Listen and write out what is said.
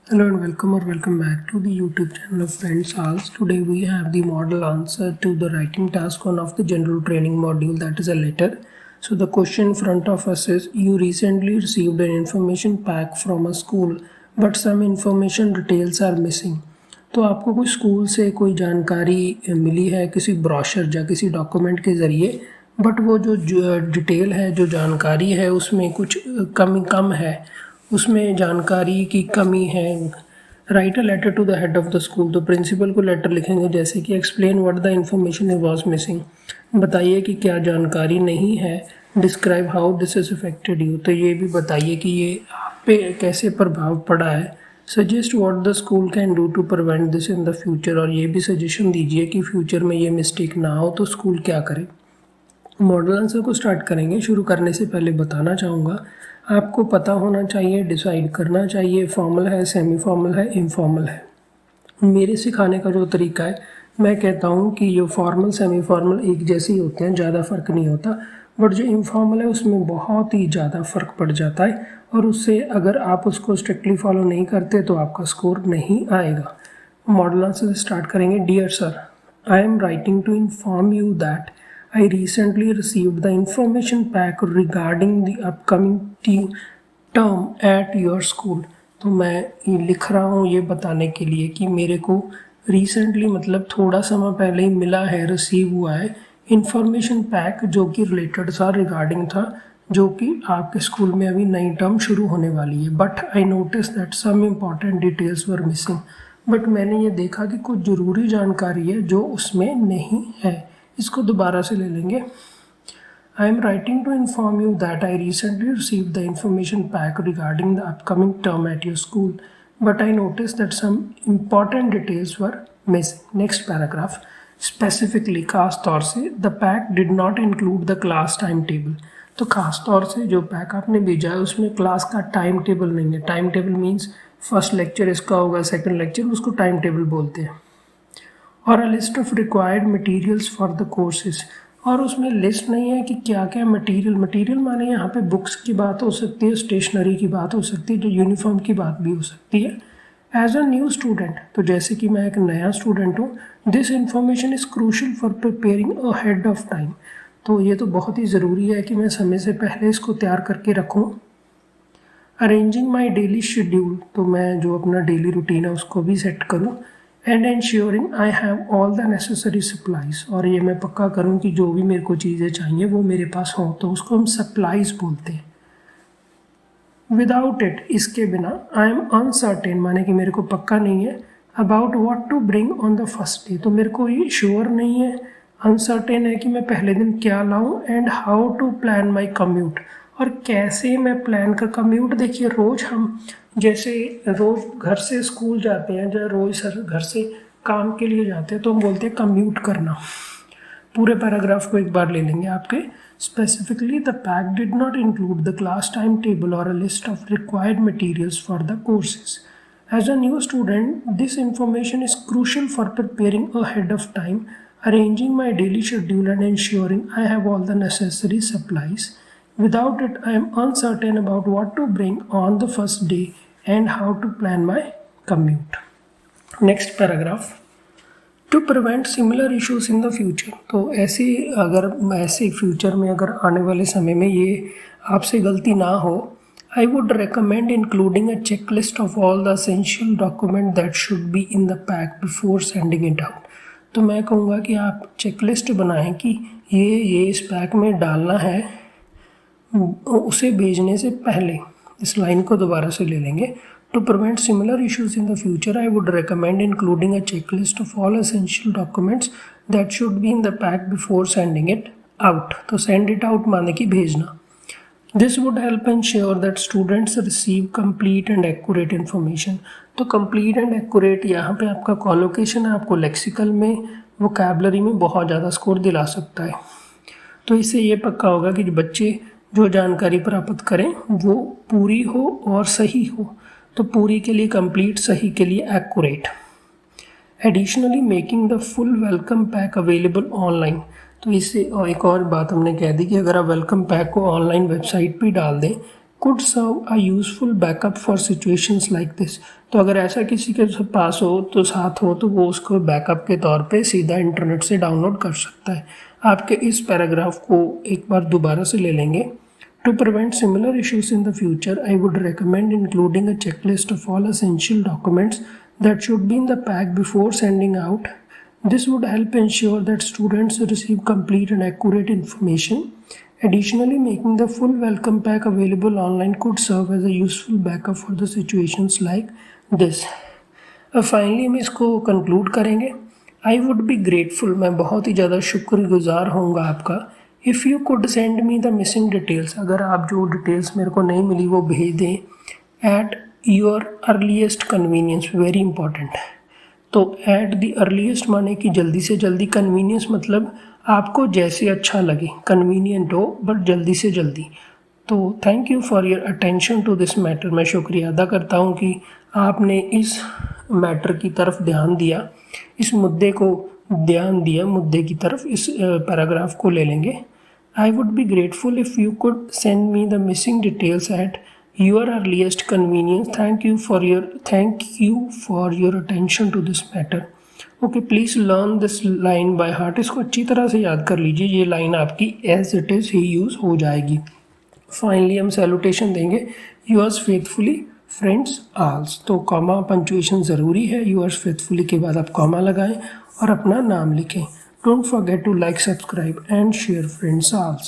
Hello and welcome back to the YouTube channel of Friends House. Today we have the model answer to the writing task one of the general training module, that is a letter. So the question in front of us is, you recently received an information pack from a school but some information details are missing. तो आपको कोई school से कोई जानकारी मिली है किसी brochure या किसी डॉक्यूमेंट के ज़रिए, बट वो जो डिटेल है, जो जानकारी है, उसमें कुछ कम है, उसमें जानकारी की कमी है. Write a letter to the head of the school. तो प्रिंसिपल को लेटर लिखेंगे जैसे कि explain what the information was missing. बताइए कि क्या जानकारी नहीं है. Describe how this is affected you. तो ये भी बताइए कि ये आप पे कैसे प्रभाव पड़ा है. Suggest what the school can do to prevent this in the future. और ये भी सजेशन दीजिए कि फ्यूचर में ये मिस्टेक ना हो तो स्कूल क्या करे. मॉडल आंसर को स्टार्ट करेंगे. शुरू करने से पहले बताना चाहूँगा, आपको पता होना चाहिए, डिसाइड करना चाहिए, फॉर्मल है, सेमी फॉर्मल है, इनफॉर्मल है. मेरे सिखाने का जो तरीका है, मैं कहता हूँ कि जो फॉर्मल सेमी फॉर्मल एक जैसे ही होते हैं, ज़्यादा फ़र्क नहीं होता. बट जो इनफॉर्मल है उसमें बहुत ही ज़्यादा फ़र्क पड़ जाता है, और उससे अगर आप उसको स्ट्रिक्टली फॉलो नहीं करते तो आपका स्कोर नहीं आएगा. मॉडल आंसर से स्टार्ट करेंगे. Dear sir, I am writing to inform you that I recently received the information pack regarding the upcoming term at your school. तो मैं ये लिख रहा हूँ ये बताने के लिए कि मेरे को रिसेंटली मतलब थोड़ा समय पहले ही मिला है, रिसीव हुआ है इंफॉर्मेशन पैक जो कि रिलेटेड था, रिगार्डिंग था, जो कि आपके स्कूल में अभी नई टर्म शुरू होने वाली है. But I notice that some important details were missing. बट मैंने ये देखा कि कुछ ज़रूरी जानकारी है जो उसमें नहीं है. इसको दोबारा से ले लेंगे. I am writing to inform you that I recently receive the information pack regarding the upcoming term at your school, but I notice that some important details were missing. Next paragraph. Specifically, खास तौर से, the pack did not include the class time table. तो खास तौर से जो pack आपने भेजा है उसमें क्लास का टाइम टेबल नहीं है. Time table means first lecture इसका होगा, सेकेंड लेक्चर, उसको टाइम टेबल बोलते हैं. और a list of required materials for the courses. और उसमें लिस्ट नहीं है कि क्या क्या मटेरियल माने यहाँ पे बुक्स की बात हो सकती है, स्टेशनरी की बात हो सकती है, जो यूनिफॉर्म की बात भी हो सकती है. एज अ न्यू स्टूडेंट, तो जैसे कि मैं एक नया स्टूडेंट हूँ, this information is crucial for preparing ahead of time. तो ये तो बहुत ही ज़रूरी है कि मैं समय से पहले इसको तैयार करके रखूँ. अरेंजिंग माई डेली शेड्यूल, तो मैं जो अपना डेली रूटीन है उसको भी सेट करूँ. And ensuring I have all the necessary supplies, और ये मैं पक्का करूँ कि जो भी मेरे को चीज़ें चाहिए वो मेरे पास हों. तो उसको हम सप्लाईज बोलते हैं. विदाउट इट, इसके बिना. आई एम अनसर्टेन, माने कि मेरे को पक्का नहीं है. About what to bring on the first day, तो मेरे को ये श्योर नहीं है, अनसर्टेन है कि मैं पहले दिन क्या लाऊं. And how to plan my commute, और कैसे मैं प्लान कर. कम्यूट देखिए, रोज़ हम जैसे रोज़ घर से स्कूल जाते हैं या रोज़ सर घर से काम के लिए जाते हैं तो हम बोलते हैं कम्यूट करना. पूरे पैराग्राफ को एक बार ले लेंगे आपके. Specifically, the pack did not include the class time table और a list of required materials for the courses. As a new student, this information is crucial for preparing ahead of time, arranging my daily schedule and ensuring I have all the necessary supplies. Without it, I am uncertain about what to bring on the first day and how to plan my commute. Next paragraph. To prevent similar issues in the future. तो ऐसे future में अगर आने वाले समय में ये आपसे गलती ना हो, I would recommend including a checklist of all the essential documents that should be in the pack before sending it out. तो मैं कहूँगा कि आप चेकलिस्ट बनाएं कि ये इस पैक में डालना है उसे भेजने से पहले. इस लाइन को दोबारा से ले लेंगे. To prevent similar issues in the future, I would recommend including a checklist of all essential documents that should be in the pack before sending it out. तो सेंड इट आउट माने कि भेजना. This would help ensure that students receive complete and accurate information. तो complete and accurate यहाँ पे आपका collocation है, आपको लेक्सिकल में, वोकैबलरी में बहुत ज़्यादा स्कोर दिला सकता है. तो इससे ये पक्का होगा कि बच्चे जो जानकारी प्राप्त करें वो पूरी हो और सही हो. तो पूरी के लिए कंप्लीट, सही के लिए accurate. Additionally, making the full welcome pack available online. तो इससे एक और बात हमने कह दी कि अगर आप वेलकम पैक को ऑनलाइन वेबसाइट पे डाल दें, could serve a useful backup for situations like this। तो अगर ऐसा किसी के पास हो तो साथ हो तो वो उसको बैकअप के तौर पे सीधा इंटरनेट से डाउनलोड कर सकता है। आपके इस पैराग्राफ को एक बार दोबारा से ले लेंगे। To prevent similar issues in the future, I would recommend including a checklist of all essential documents that should be in the pack before sending out। This would help ensure that students receive complete and accurate information। Additionally, making the full welcome pack available online could serve as a useful backup for the situations like this। अब finally हम इसको conclude करेंगे। आई would be grateful, मैं बहुत ही ज़्यादा शुक्रगुजार होऊंगा आपका। If you could send me the missing details, अगर आप जो डिटेल्स मेरे को नहीं मिली वो भेज दें eight your earliest convenience. Very important. तो एट द अर्लीस्ट माने कि जल्दी से जल्दी, कन्वीनियंस मतलब आपको जैसे अच्छा लगे, कन्वीनियंट हो बट जल्दी से जल्दी। तो thank you for your attention to this matter. मैं शुक्रिया अदा करता हूँ कि आपने इस मैटर की तरफ ध्यान दिया, इस मुद्दे को ध्यान दिया, मुद्दे की तरफ। इस पैराग्राफ को ले लेंगे। I would be grateful if you could send me the missing details at your earliest convenience. Thank you for your attention to this matter. Okay, please learn this line by heart. इसको अच्छी तरह से याद कर लीजिए। ये line आपकी as it is ही यूज़ हो जाएगी। फाइनली हम सैल्यूटेशन देंगे, यूअर्स फेथफुली फ्रेंड्स आल्स। तो कॉमा पंचुएशन ज़रूरी है। यूअर्स फेथफुली के बाद आप कॉमा लगाएं और अपना नाम लिखें। Don't forget to like, subscribe and share friends आल्स।